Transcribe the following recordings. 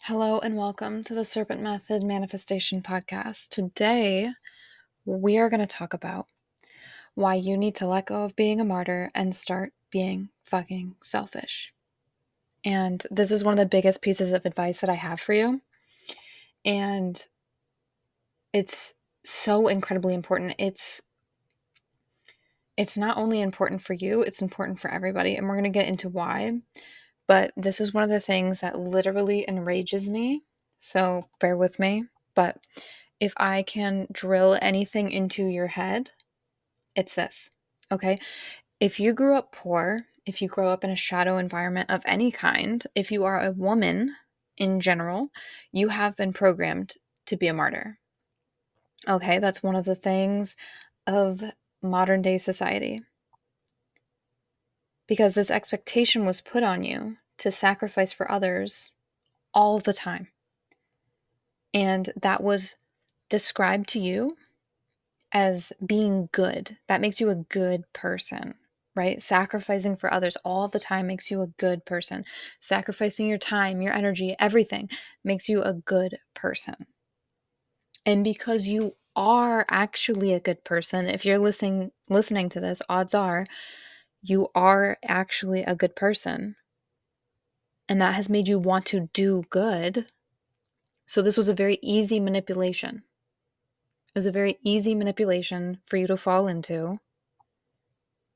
Hello and welcome to the Serpent Method Manifestation Podcast. Today, we are going to talk about why you need to let go of being a martyr and start being fucking selfish. And this is one of the biggest pieces of advice that I have for you. And it's so incredibly important. It's not only important for you, it's important for everybody. And we're going to get into why. But this is one of the things that literally enrages me. So bear with me. But if I can drill anything into your head, it's this. Okay. If you grew up poor, if you grow up in a shadow environment of any kind, if you are a woman in general, you have been programmed to be a martyr. Okay. That's one of the things of modern day society. Because this expectation was put on you to sacrifice for others all the time. And that was described to you as being good. That makes you a good person, right? Sacrificing for others all the time makes you a good person. Sacrificing your time, your energy, everything makes you a good person. And because you are actually a good person, if you're listening to this, odds are you are actually a good person. And that has made you want to do good. So this was a very easy manipulation. It was a very easy manipulation for you to fall into.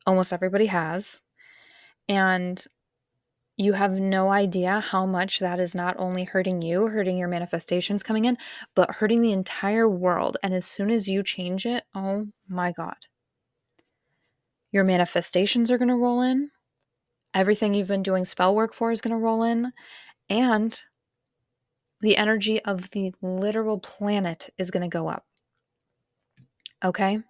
Almost everybody has. And you have no idea how much that is not only hurting you, hurting your manifestations coming in, but hurting the entire world. And as soon as you change it, oh my God, your manifestations are going to roll in. Everything you've been doing spell work for is going to roll in. And the energy of the literal planet is going to go up. Okay?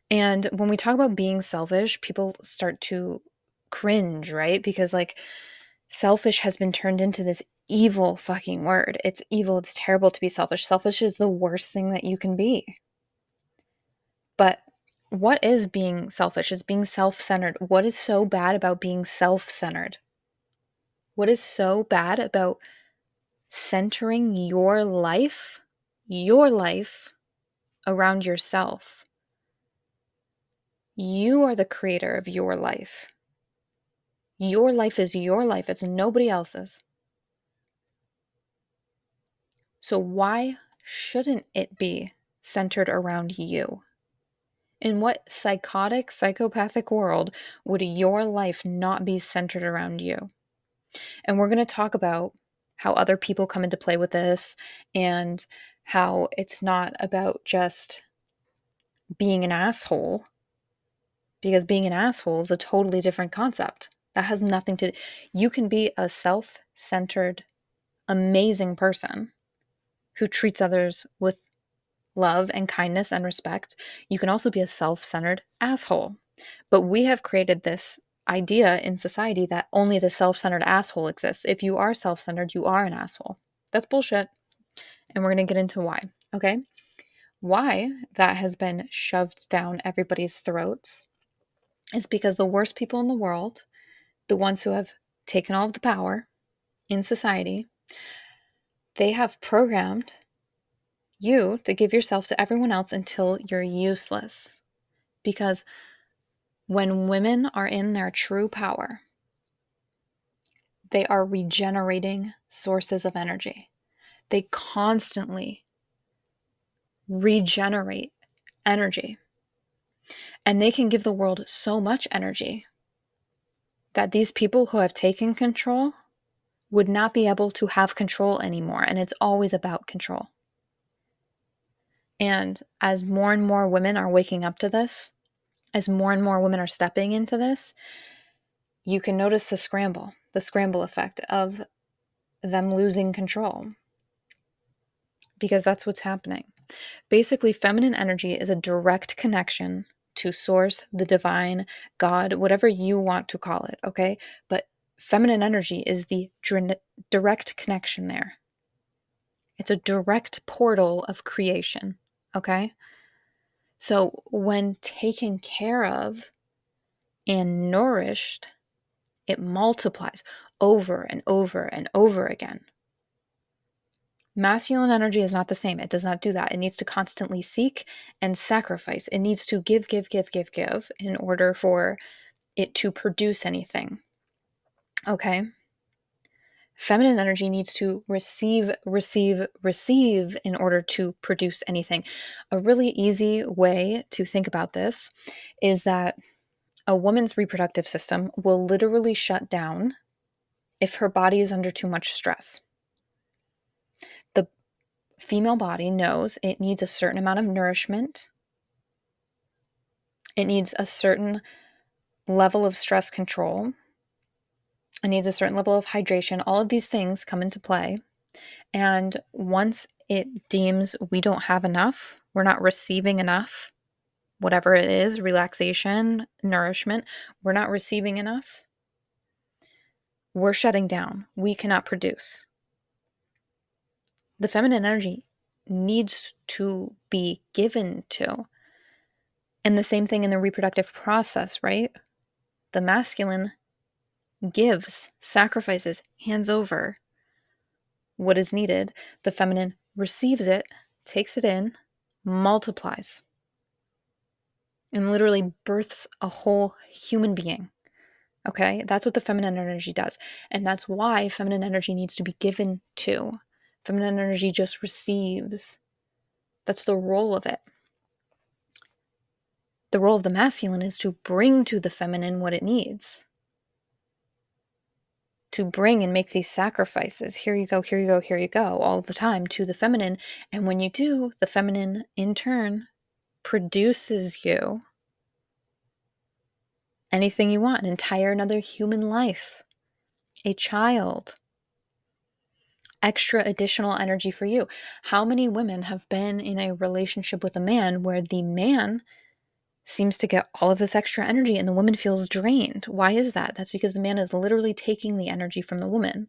And when we talk about being selfish, people start to cringe, right? Because selfish has been turned into this evil fucking word. It's evil. It's terrible to be selfish. Selfish is the worst thing that you can be. But what is being selfish? Is being self-centered. What is so bad about being self-centered? What is so bad about centering your life around yourself? You are the creator of your life. Your life is your life. It's nobody else's. So why shouldn't it be centered around you? In what psychotic, psychopathic world would your life not be centered around you? And we're going to talk about how other people come into play with this and how it's not about just being an asshole, because being an asshole is a totally different concept. That has nothing to You can be a self-centered, amazing person who treats others with love and kindness and respect. You can also be a self-centered asshole. But we have created this idea in society that only the self-centered asshole exists. If you are self-centered, you are an asshole. That's bullshit. And we're going to get into why. Okay? Why that has been shoved down everybody's throats is because the worst people in the world, the ones who have taken all of the power in society, they have programmed you to give yourself to everyone else until you're useless. Because when women are in their true power, they are regenerating sources of energy. They constantly regenerate energy. And they can give the world so much energy that these people who have taken control would not be able to have control anymore. And it's always about control. And as more and more women are waking up to this, as more and more women are stepping into this, you can notice the scramble effect of them losing control. Because that's what's happening. Basically, feminine energy is a direct connection to source, the divine, God, whatever you want to call it, okay? But feminine energy is the direct connection there. It's a direct portal of creation, okay? So when taken care of and nourished, it multiplies over and over and over again. Masculine energy is not the same. It does not do that. It needs to constantly seek and sacrifice. It needs to give in order for it to produce anything. Okay? Feminine energy needs to receive in order to produce anything. A really easy way to think about this is that a woman's reproductive system will literally shut down if her body is under too much stress. The female body knows it needs a certain amount of nourishment. It needs a certain level of stress control. It needs a certain level of hydration. All of these things come into play. And once it deems we don't have enough, we're not receiving enough, whatever it is, relaxation, nourishment, we're not receiving enough, we're shutting down. We cannot produce. The feminine energy needs to be given to. And the same thing in the reproductive process, right? The masculine gives, sacrifices, hands over what is needed. The feminine receives it, takes it in, multiplies, and literally births a whole human being. Okay? That's what the feminine energy does. And that's why feminine energy needs to be given to. Feminine energy just receives. That's the role of it. The role of the masculine is to bring to the feminine what it needs. To bring and make these sacrifices. Here you go, here you go, here you go, all the time to the feminine. And when you do, the feminine in turn produces you anything you want, an entire another human life, a child, extra additional energy for you. How many women have been in a relationship with a man where the man seems to get all of this extra energy and the woman feels drained? Why is that? That's because the man is literally taking the energy from the woman.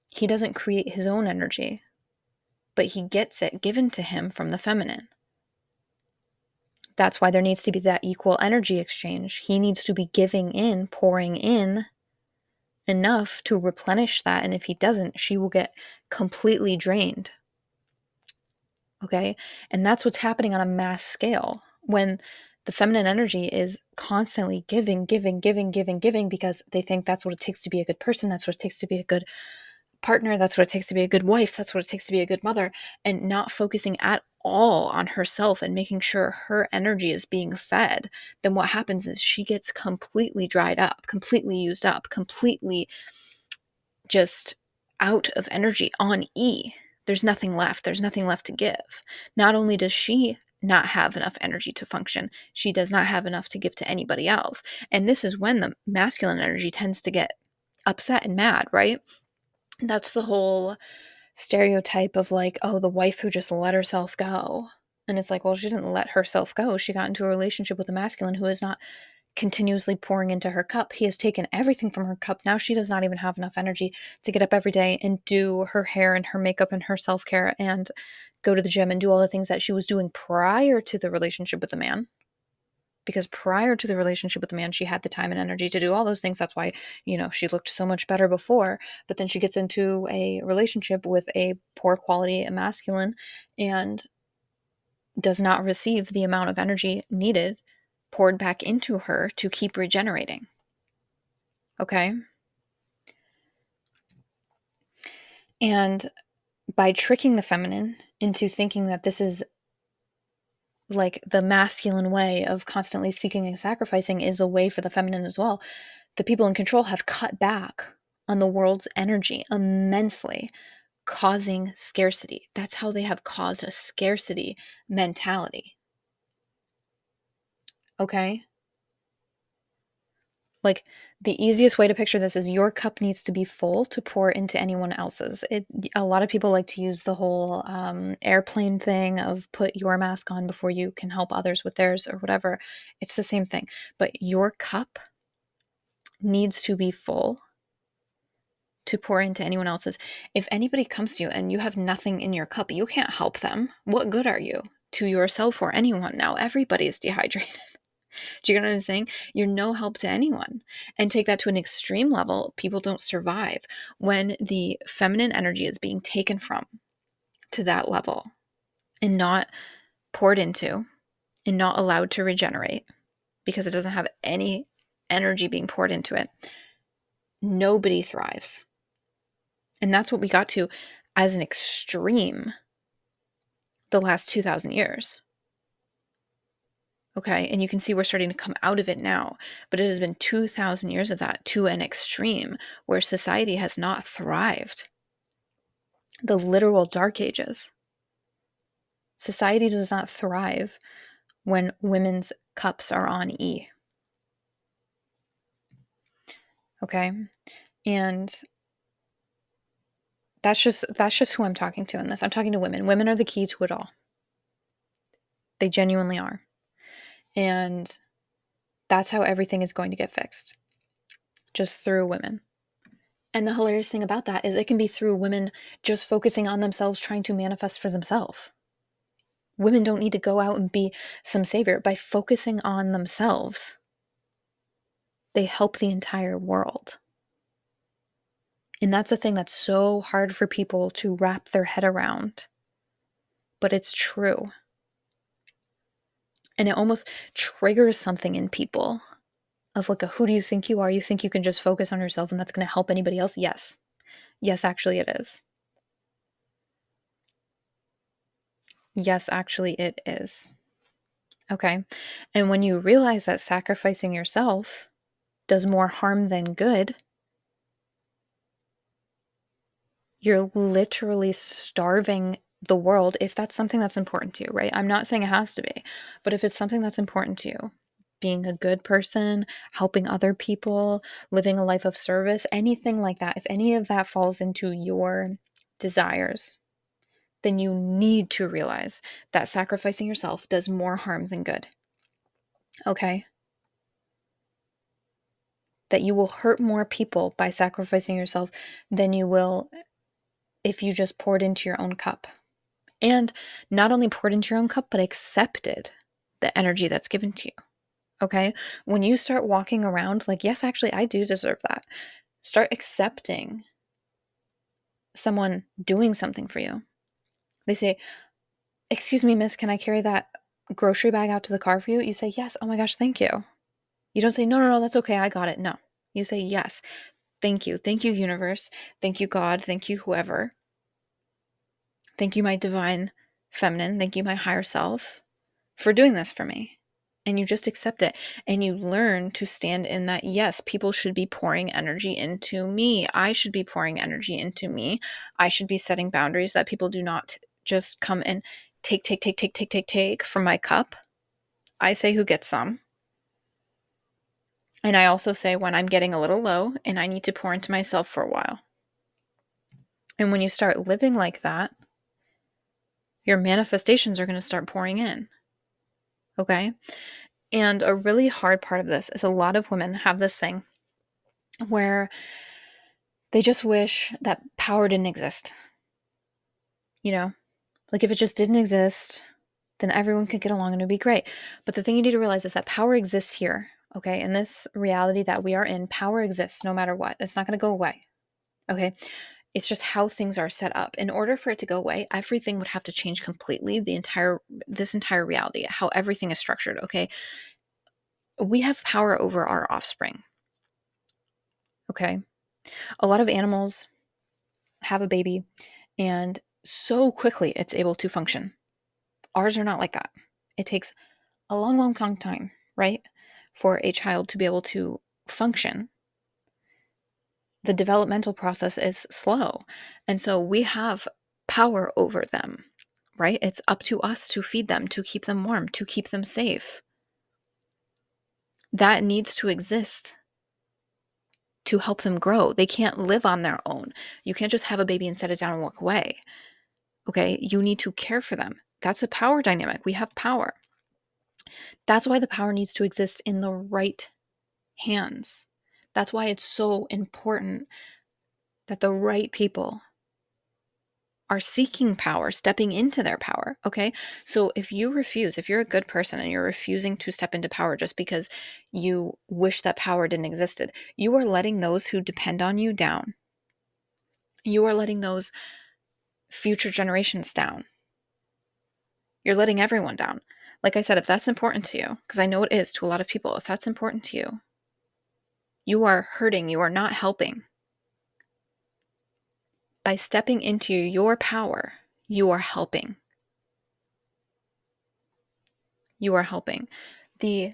He doesn't create his own energy, but he gets it given to him from the feminine. That's why there needs to be that equal energy exchange. He needs to be giving in, pouring in enough to replenish that. And if he doesn't, she will get completely drained. Okay? And that's what's happening on a mass scale when the feminine energy is constantly giving because they think that's what it takes to be a good person. That's what it takes to be a good partner. That's what it takes to be a good wife. That's what it takes to be a good mother, and not focusing at all on herself and making sure her energy is being fed. Then what happens is she gets completely dried up, completely used up, completely just out of energy, on E. There's nothing left. There's nothing left to give. Not only does she not have enough energy to function, she does not have enough to give to anybody else. And this is when the masculine energy tends to get upset and mad, right? That's the whole stereotype of like, oh, the wife who just let herself go. And it's like, well, she didn't let herself go. She got into a relationship with a masculine who is not continuously pouring into her cup. He has taken everything from her cup. Now she does not even have enough energy to get up every day and do her hair and her makeup and her self-care and go to the gym and do all the things that she was doing prior to the relationship with the man. Because prior to the relationship with the man, she had the time and energy to do all those things. That's why, she looked so much better before. But then she gets into a relationship with a poor quality masculine and does not receive the amount of energy needed poured back into her to keep regenerating. Okay? And by tricking the feminine into thinking that this is like the masculine way of constantly seeking and sacrificing is the way for the feminine as well, the people in control have cut back on the world's energy immensely, causing scarcity. That's how they have caused a scarcity mentality. Okay? Like, the easiest way to picture this is your cup needs to be full to pour into anyone else's. A lot of people like to use the whole airplane thing of put your mask on before you can help others with theirs or whatever. It's the same thing. But your cup needs to be full to pour into anyone else's. If anybody comes to you and you have nothing in your cup, you can't help them. What good are you to yourself or anyone now? Everybody is dehydrated. Do you know what I'm saying? You're no help to anyone. And take that to an extreme level, people don't survive when the feminine energy is being taken from. to that level and not poured into and not allowed to regenerate because it doesn't have any energy being poured into it, nobody thrives. And that's what we got to as an extreme the last 2,000 years. Okay, and you can see we're starting to come out of it now, but it has been 2,000 years of that to an extreme where society has not thrived. The literal dark ages. Society does not thrive when women's cups are on E. Okay, and that's just who I'm talking to in this. I'm talking to women. Women are the key to it all. They genuinely are. And that's how everything is going to get fixed. Just through women. And the hilarious thing about that is it can be through women just focusing on themselves, trying to manifest for themselves. Women don't need to go out and be some savior. By focusing on themselves, they help the entire world. And that's a thing that's so hard for people to wrap their head around. But it's true. And it almost triggers something in people of like, who do you think you are? You think you can just focus on yourself and that's going to help anybody else? Yes. Yes, actually it is. Yes, actually it is. Okay. And when you realize that sacrificing yourself does more harm than good, you're literally starving the world if that's something that's important to you, right? I'm not saying it has to be, but if it's something that's important to you, being a good person, helping other people, living a life of service, anything like that, if any of that falls into your desires, then you need to realize that sacrificing yourself does more harm than good. Okay? That you will hurt more people by sacrificing yourself than you will if you just poured into your own cup. And not only poured into your own cup, but accepted the energy that's given to you. Okay? When you start walking around like, yes, actually, I do deserve that. Start accepting someone doing something for you. They say, excuse me, miss, can I carry that grocery bag out to the car for you? You say, yes. Oh my gosh, thank you. You don't say, no, no, no, that's okay. I got it. No. You say, yes. Thank you. Thank you, universe. Thank you, God. Thank you, whoever. Thank you, my divine feminine. Thank you, my higher self, for doing this for me. And you just accept it. And you learn to stand in that, yes, people should be pouring energy into me. I should be pouring energy into me. I should be setting boundaries that people do not just come and take from my cup. I say who gets some. And I also say when I'm getting a little low and I need to pour into myself for a while. And when you start living like that, your manifestations are going to start pouring in. Okay? And a really hard part of this is a lot of women have this thing where they just wish that power didn't exist. You know, like if it just didn't exist, then everyone could get along and it'd be great. But the thing you need to realize is that power exists here. Okay? In this reality that we are in, power exists no matter what. It's not going to go away. Okay? It's just how things are set up. In order for it to go away, everything would have to change completely. This entire reality, how everything is structured. Okay. We have power over our offspring. Okay. A lot of animals have a baby and so quickly it's able to function. Ours are not like that. It takes a long, long, long time, right? For a child to be able to function. The developmental process is slow. And so we have power over them, right? It's up to us to feed them, to keep them warm, to keep them safe. That needs to exist to help them grow. They can't live on their own. You can't just have a baby and set it down and walk away. Okay? You need to care for them. That's a power dynamic. We have power. That's why the power needs to exist in the right hands. That's why it's so important that the right people are seeking power, stepping into their power. Okay. So if you're a good person and you're refusing to step into power just because you wish that power didn't existed, you are letting those who depend on you down. You are letting those future generations down. You're letting everyone down. Like I said, if that's important to you, because I know it is to a lot of people, if that's important to you, you are hurting, you are not helping. By stepping into your power, you are helping. You are helping. The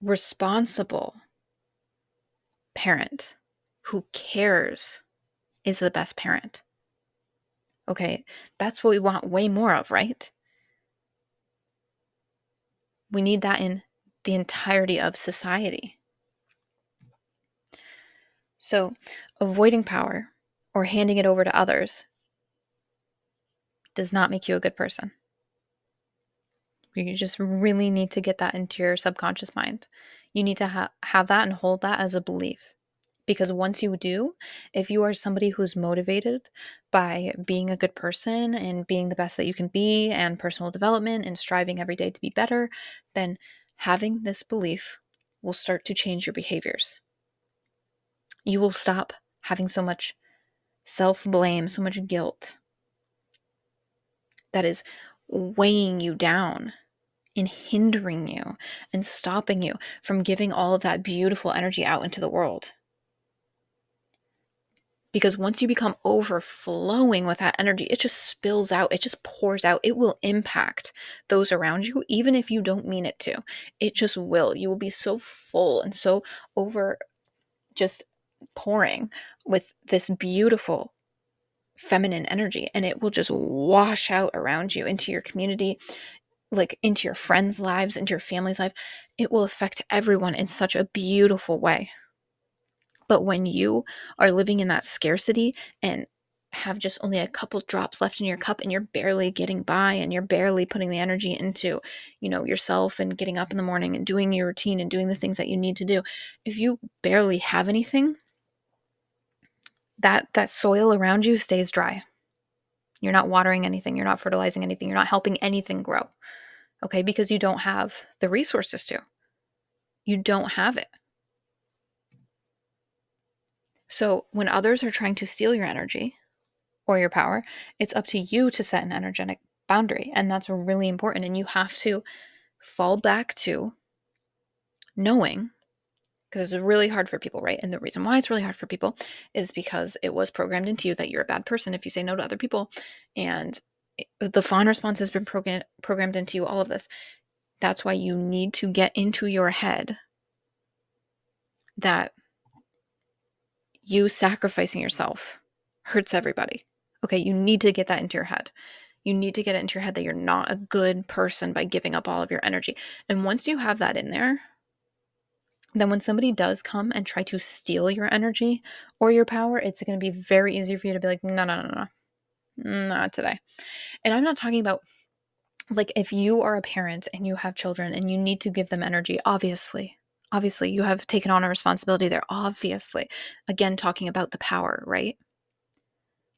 responsible parent who cares is the best parent. Okay, that's what we want way more of, right? We need that in the entirety of society. So, avoiding power or handing it over to others does not make you a good person. You just really need to get that into your subconscious mind. You need to have that and hold that as a belief. Because once you do, if you are somebody who's motivated by being a good person and being the best that you can be and personal development and striving every day to be better, then having this belief will start to change your behaviors. You will stop having so much self-blame, so much guilt that is weighing you down and hindering you and stopping you from giving all of that beautiful energy out into the world. Because once you become overflowing with that energy, it just spills out, it just pours out. It will impact those around you, even if you don't mean it to. It just will. You will be so full and so over, just pouring with this beautiful feminine energy, and it will just wash out around you into your community, like into your friends' lives, into your family's life. It will affect everyone in such a beautiful way. But when you are living in that scarcity and have just only a couple drops left in your cup and you're barely getting by and you're barely putting the energy into, yourself and getting up in the morning and doing your routine and doing the things that you need to do. If you barely have anything, that soil around you stays dry. You're not watering anything, you're not fertilizing anything, you're not helping anything grow. Okay? Because you don't have the resources to. You don't have it. So when others are trying to steal your energy or your power, it's up to you to set an energetic boundary. And that's really important. And you have to fall back to knowing, because it's really hard for people, right? And the reason why it's really hard for people is because it was programmed into you that you're a bad person if you say no to other people. And the fawn response has been programmed into you, all of this. That's why you need to get into your head that you sacrificing yourself hurts everybody. Okay, you need to get that into your head. You need to get it into your head that you're not a good person by giving up all of your energy. And once you have that in there, then when somebody does come and try to steal your energy or your power, it's going to be very easy for you to be like, no, no, no, no, not today. And I'm not talking about, like, if you are a parent and you have children and you need to give them energy, obviously you have taken on a responsibility there, obviously. Again, talking about the power, right?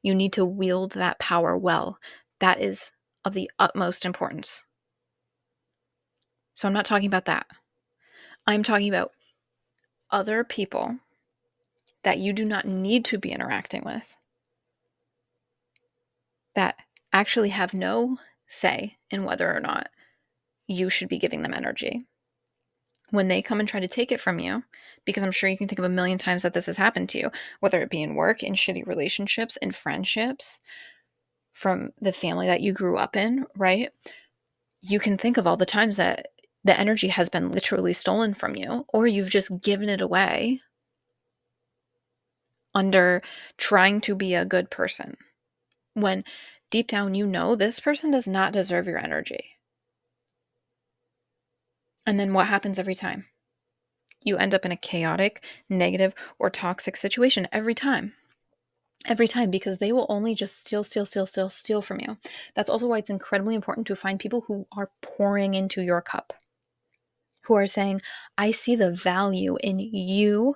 You need to wield that power well. That is of the utmost importance. So I'm not talking about that. I'm talking about other people that you do not need to be interacting with, that actually have no say in whether or not you should be giving them energy. When they come and try to take it from you, because I'm sure you can think of a million times that this has happened to you, whether it be in work, in shitty relationships, in friendships, from the family that you grew up in, right? You can think of all the times that the energy has been literally stolen from you, or you've just given it away under trying to be a good person, when deep down you know this person does not deserve your energy. And then what happens every time? You end up in a chaotic, negative, or toxic situation every time. Every time, because they will only just steal from you. That's also why it's incredibly important to find people who are pouring into your cup, who are saying, I see the value in you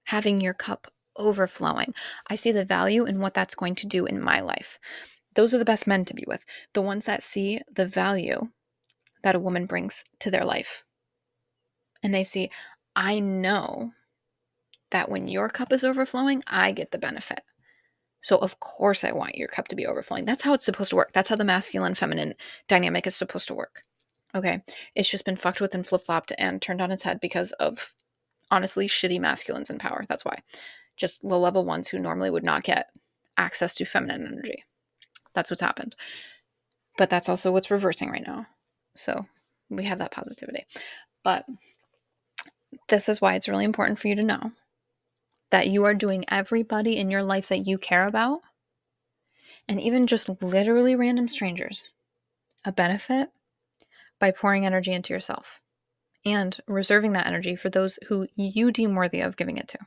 having your cup overflowing. I see the value in what that's going to do in my life. Those are the best men to be with. The ones that see the value that a woman brings to their life. And they see, I know that when your cup is overflowing, I get the benefit. So of course I want your cup to be overflowing. That's how it's supposed to work. That's how the masculine feminine dynamic is supposed to work. Okay. It's just been fucked with and flip-flopped and turned on its head because of honestly shitty masculines in power. That's why. Just low-level ones who normally would not get access to feminine energy. That's what's happened. But that's also what's reversing right now. So we have that positivity. But this is why it's really important for you to know that you are doing everybody in your life that you care about, and even just literally random strangers, a benefit by pouring energy into yourself and reserving that energy for those who you deem worthy of giving it to.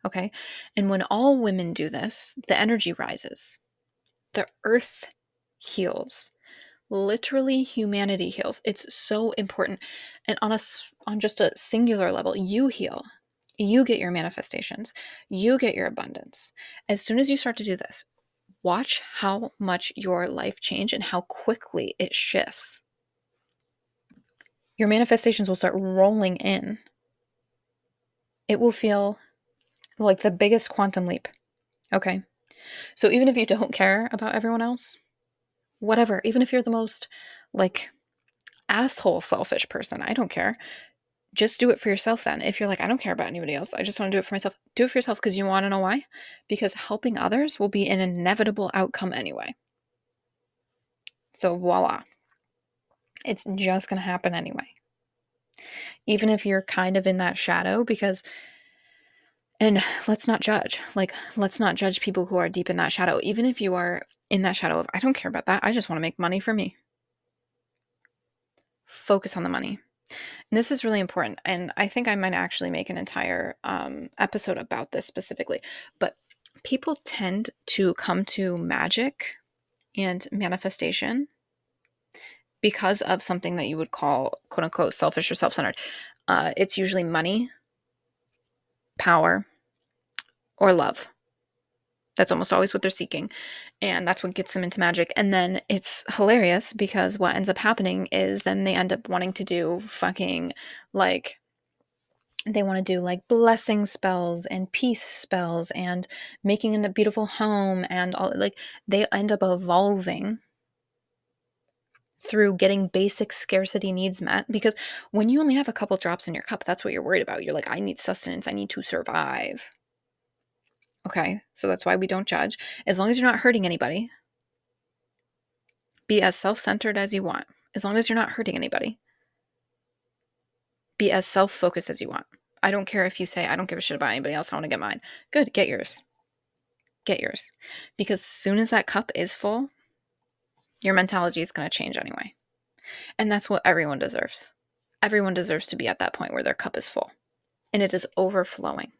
Okay? And when all women do this, the energy rises. The earth heals. Literally, humanity heals. It's so important. And on just a singular level, you heal. You get your manifestations. You get your abundance. As soon as you start to do this, watch how much your life change and how quickly it shifts. Your manifestations will start rolling in. It will feel like the biggest quantum leap. Okay. So even if you don't care about everyone else, whatever, even if you're the most like asshole selfish person, I don't care. Just do it for yourself then. If you're like, I don't care about anybody else, I just want to do it for myself, do it for yourself because you want to know why? Because helping others will be an inevitable outcome anyway. So voila. It's just going to happen anyway. Even if you're kind of in that shadow, because, and let's not judge, let's not judge people who are deep in that shadow. Even if you are in that shadow of, I don't care about that, I just want to make money for me. Focus on the money. And this is really important. And I think I might actually make an entire episode about this specifically. But people tend to come to magic and manifestation because of something that you would call, quote unquote, selfish or self-centered. It's usually money, power, or love. That's almost always what they're seeking. And that's what gets them into magic. And then it's hilarious because what ends up happening is then they end up wanting to do fucking like, they want to do like blessing spells and peace spells and making a beautiful home and all, like they end up evolving through getting basic scarcity needs met. Because when you only have a couple drops in your cup, that's what you're worried about. You're like, I need sustenance, I need to survive. Okay, so that's why we don't judge. As long as you're not hurting anybody, be as self-centered as you want. As long as you're not hurting anybody, be as self-focused as you want. I don't care if you say, I don't give a shit about anybody else, I want to get mine. Good, get yours. Get yours. Because as soon as that cup is full, your mentality is going to change anyway. And that's what everyone deserves. Everyone deserves to be at that point where their cup is full and it is overflowing.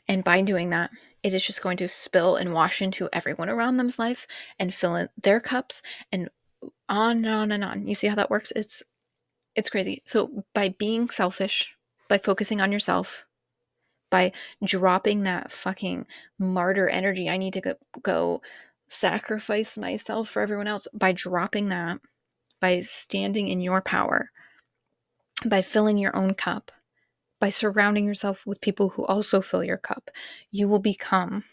And by doing that, it is just going to spill and wash into everyone around them's life and fill in their cups and on and on and on. You see how that works? It's crazy. So by being selfish, by focusing on yourself, by dropping that fucking martyr energy, I need to go sacrifice myself for everyone else, by dropping that, by standing in your power, by filling your own cup, by surrounding yourself with people who also fill your cup, you will become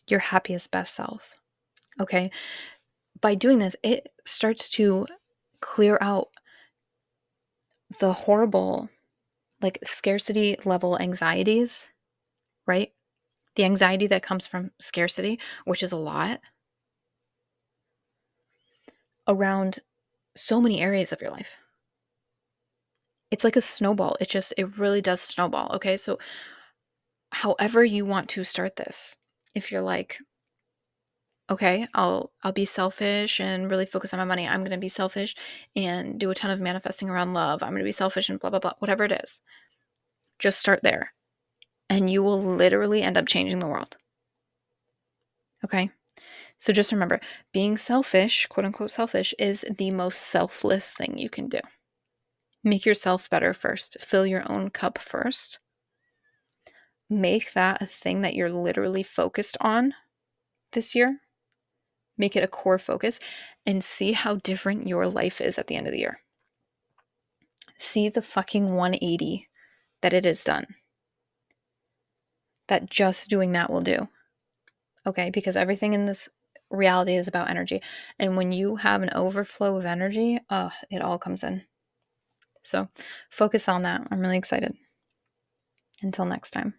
your happiest, best self. Okay? By doing this, it starts to clear out the horrible, like scarcity level anxieties, right? The anxiety that comes from scarcity, which is a lot, around so many areas of your life. It's like a snowball. It really does snowball. Okay. So however you want to start this, if you're like, okay, I'll be selfish and really focus on my money. I'm going to be selfish and do a ton of manifesting around love. I'm going to be selfish and blah, blah, blah, whatever it is. Just start there and you will literally end up changing the world. Okay. So just remember, being selfish, quote unquote selfish, is the most selfless thing you can do. Make yourself better first. Fill your own cup first. Make that a thing that you're literally focused on this year. Make it a core focus and see how different your life is at the end of the year. See the fucking 180 that it has done. that just doing that will do. Okay? Because everything in this reality is about energy. And when you have an overflow of energy, it all comes in. So focus on that. I'm really excited. Until next time.